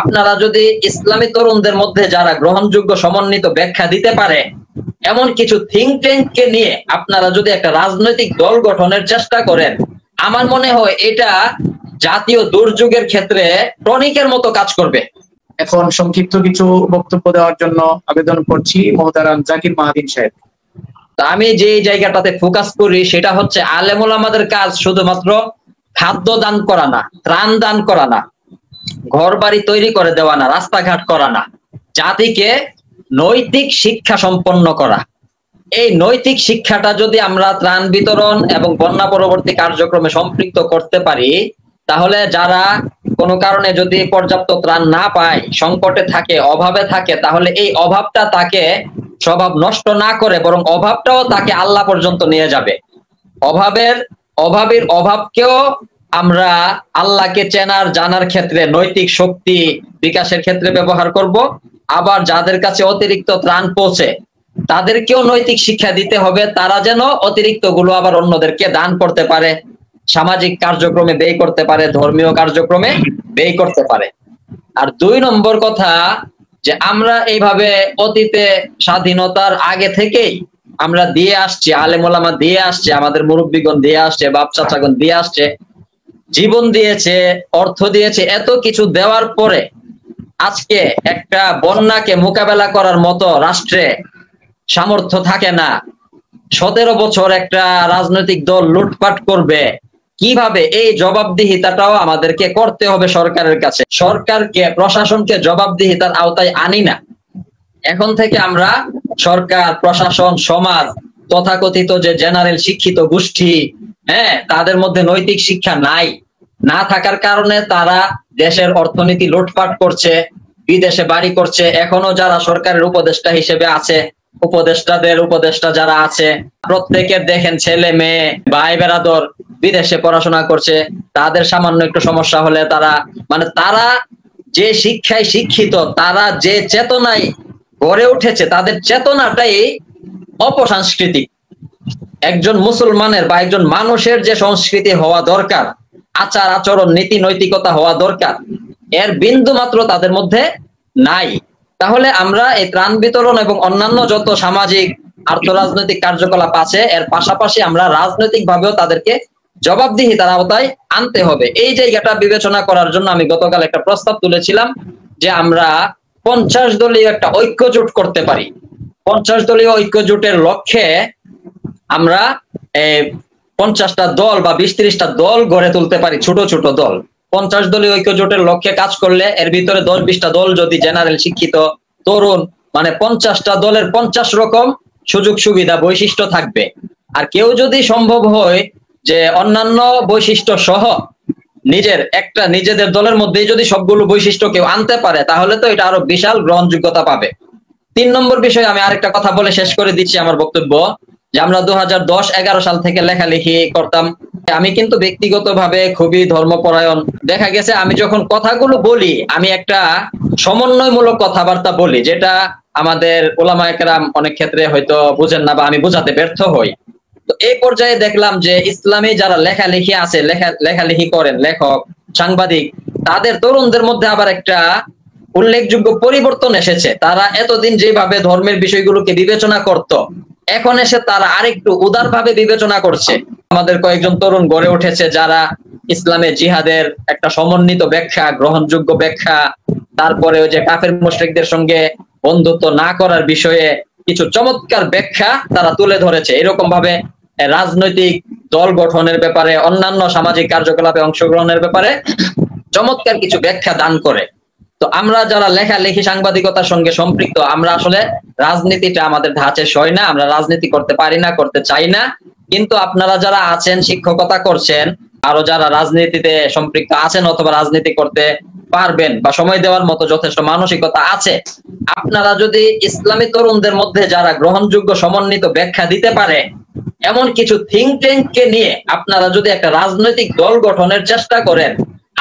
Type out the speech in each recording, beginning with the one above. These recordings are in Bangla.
আপনারা যদি ইসলামী তরুণদের মধ্যে যারা গ্রহণযোগ্য সমন্বিত ব্যাখ্যা দিতে পারে এমন কিছু থিঙ্ক ট্যাঙ্ককে নিয়ে আপনারা যদি একটা রাজনৈতিক দল গঠনের চেষ্টা করেন, আমার মনে হয় এটা জাতীয় দুর্যোগের ক্ষেত্রে টনিকের মতো কাজ করবে। এখন সংক্ষিপ্ত কিছু বক্তব্য দেওয়ার জন্য আবেদন করছি মহতারাম জাকির মাহাদিন সাহেব। আমি যে জায়গাটাতে ফোকাস করি সেটা হচ্ছে আলেম ওলামাদের কাজ শুধুমাত্র খাদ্য দান করা না, ত্রাণ দান করা না, ঘর বাড়ি তৈরি করে দেওয়া না, রাস্তাঘাট করা না, জাতিকে নৈতিক শিক্ষা সম্পন্ন করা। এই নৈতিক শিক্ষাটা যদি আমরা ত্রাণ বিতরণ এবং বন্যা পরবর্তী কার্যক্রমে সম্পৃক্ত করতে পারি, তাহলে যারা কোনো কারণে যদি পর্যাপ্ত ত্রাণ না পায়, সংকটে থাকে, অভাবে থাকে, তাহলে এই অভাবটা তাকে স্বভাব নষ্ট না করে বরং অভাবটাও তাকে আল্লাহ পর্যন্ত নিয়ে যাবে। অভাবের অভাবকেও আমরা আল্লাহকে চেনার জানার ক্ষেত্রে, নৈতিক শক্তি বিকাশের ক্ষেত্রে ব্যবহার করব। আবার যাদের কাছে অতিরিক্ত ত্রাণ পৌঁছে তাদেরকেও নৈতিক শিক্ষা দিতে হবে, তারা যেন অতিরিক্ত গুলো আবার অন্যদেরকে দান করতে পারে, সামাজিক কার্যক্রমে ব্যয় করতে পারে, ধর্মীয় কার্যক্রমে ব্যয় করতে পারে। আর 2 নম্বর কথা, যে আমরা এইভাবে অতীতে স্বাধীনতার আগে থেকেই আমরা দিয়ে আসছি, আলেম ওলামা দিয়ে আসছে, আমাদের মুরব্বীগণ দিয়ে আসছে, বাপ চাচাগণ দিয়ে আসছে, জীবন দিয়েছে, অর্থ দিয়েছে, এত কিছু দেওয়ার পরে আজকে একটা বন্যাকে মোকাবেলা করার মতো রাষ্ট্রে সামর্থ্য থাকে না। 17 বছর একটা রাজনৈতিক দল লুটপাট করবে কিভাবে, এই জবাবদিহিতাটাও আমাদেরকে করতে হবে সরকারের কাছে। সরকারকে, প্রশাসনকে জবাবদিহিতার আওতায় আনি না। এখন থেকে আমরা সরকার, প্রশাসন, সমাজ, তথাকথিত যে জেনারেল শিক্ষিত গোষ্ঠী, তাদের মধ্যে নৈতিক শিক্ষা না থাকার কারণে তারা দেশের অর্থনীতি লুটপাট করছে, বিদেশে বাড়ি করছে। এখনো যারা সরকারের উপদেষ্টা হিসেবে আছে, উপদেষ্টা যারা আছে, প্রত্যেকের দেখেন ছেলে মেয়ে ভাই বেরাদর বিদেশে পড়াশোনা করছে। তাদের সামান্য একটু সমস্যা হলে তারা যে শিক্ষায় শিক্ষিত, তারা যে চেতনায় গড়ে উঠেছে, তাদের চেতনাটাই অপসাংস্কৃতিক। একজন মুসলমানের বা একজন মানুষের যে সংস্কৃতি হওয়া দরকার, আচার আচরণ, নীতি নৈতিকতা হওয়া দরকার, এর বিন্দু মাত্র তাদের মধ্যে নাই। তাহলে আমরা এই ত্রাণ বিতরণ এবং অন্যান্য যত সামাজিক আর্থরাজনৈতিক কার্যকলাপ আছে, এর পাশাপাশি আমরা রাজনৈতিক ভাবেও তাদেরকে জবাবদিহিতার আওতায় আনতে হবে। এই জায়গাটা বিবেচনা করার জন্য আমি গতকাল একটা প্রস্তাব তুলেছিলাম যে আমরা 50 দলীয় একটা ঐক্য জোট করতে পারি। 50 দলীয় ঐক্য জোটের লক্ষ্যে আমরা 50টা দল বা 20-30টা দল গড়ে তুলতে পারি, ছোট ছোট দল। 50 দলীয় ঐক্য জোটের লক্ষ্যে কাজ করলে এর ভিতরে 10-20টা দল যদি জেনারেল শিক্ষিত তরুণ, 50টা দলের 50 রকম সুযোগ সুবিধা বৈশিষ্ট্য থাকবে। আর কেউ যদি সম্ভব হয় যে অন্যান্য বৈশিষ্ট্য সহ নিজেদের দলের মধ্যেই যদি সবগুলো বৈশিষ্ট্য কেউ আনতে পারে, তাহলে তো এটা আরো বিশাল গ্রহণযোগ্যতা পাবে। 3 নম্বর বিষয়ে আমি আরেকটা কথা বলে শেষ করে দিচ্ছি আমার বক্তব্য, যে আমরা 2010-11 সাল থেকে লেখালেখি করতাম। আমি কিন্তু ব্যক্তিগতভাবে খুবই ধর্মপরায়ণ। দেখা গেছে আমি যখন কথাগুলো বলি, আমি একটা সমন্বয়মূলক কথাবার্তা বলি, যেটা আমাদের ওলামায়ে কেরাম অনেক ক্ষেত্রে হয়তো বুঝেন না বা আমি বোঝাতে ব্যর্থ হই। তো এই পর্যায়ে দেখলাম যে ইসলামী যারা লেখালেখি আছে, লেখালেখি করেন, লেখক, সাংবাদিক, তাদের তরুণদের মধ্যে আবার একটা উল্লেখযোগ্য পরিবর্তন এসেছে। তারা এতদিন যেভাবে ধর্মের বিষয়গুলোকে বিবেচনা করত, এখন এসে তারা আরেকটু উদারভাবে বিবেচনা করছে। আমাদের কয়েকজন তরুণ গড়ে উঠেছে যারা ইসলামে জিহাদের একটা সমন্বিত ব্যাখ্যা, গ্রহণযোগ্য ব্যাখ্যা, তারপরে ওই যে কাফের মুশরিকদের সঙ্গে বন্ধুত্ব না করার বিষয়ে কিছু চমৎকার ব্যাখ্যা তারা তুলে ধরেছে। এরকম ভাবে রাজনৈতিক দল গঠনের ব্যাপারে, অন্যান্য সামাজিক কার্যকলাপে অংশগ্রহণের ব্যাপারে চমৎকার কিছু ব্যাখ্যা দান করে। তো আমরা যারা লেখালেখি সাংবাদিকতার সঙ্গে সম্পৃক্ত, আমরা আসলে রাজনীতিটা আমাদের ধাঁচে সয় না, আমরা রাজনীতি করতে পারি না, করতে চাই না। কিন্তু আপনারা যারা আছেন, শিক্ষকতা করছেন, আরো যারা রাজনীতিতে সম্পৃক্ত আছেন অথবা রাজনীতি করতে পারবেন বা সময় দেওয়ার মতো যথেষ্ট মানসিকতা আছে, আপনারা যদি ইসলামী তরুণদের মধ্যে যারা গ্রহণযোগ্য সমন্বিত ব্যাখ্যা দিতে পারে এমন কিছু থিঙ্ক ট্যাঙ্ককে নিয়ে আপনারা যদি একটা রাজনৈতিক দল গঠনের চেষ্টা করেন,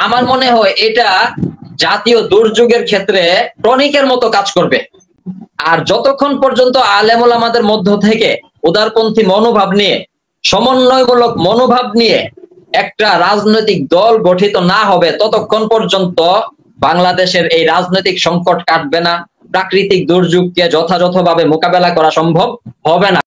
আমার মনে হয় এটা জাতীয় দুর্যোগের ক্ষেত্রে টনিকের মতো কাজ করবে। আর যতক্ষণ পর্যন্ত আলেম ওলামাদের মধ্য থেকে উদারপন্থী মনোভাব নিয়ে, সমন্বয়মূলক মনোভাব নিয়ে একটা রাজনৈতিক দল গঠিত না হবে, ততক্ষণ পর্যন্ত বাংলাদেশের এই রাজনৈতিক সংকট কাটবে না, প্রাকৃতিক দুর্যোগকে যথাযথভাবে মোকাবেলা করা সম্ভব হবে না।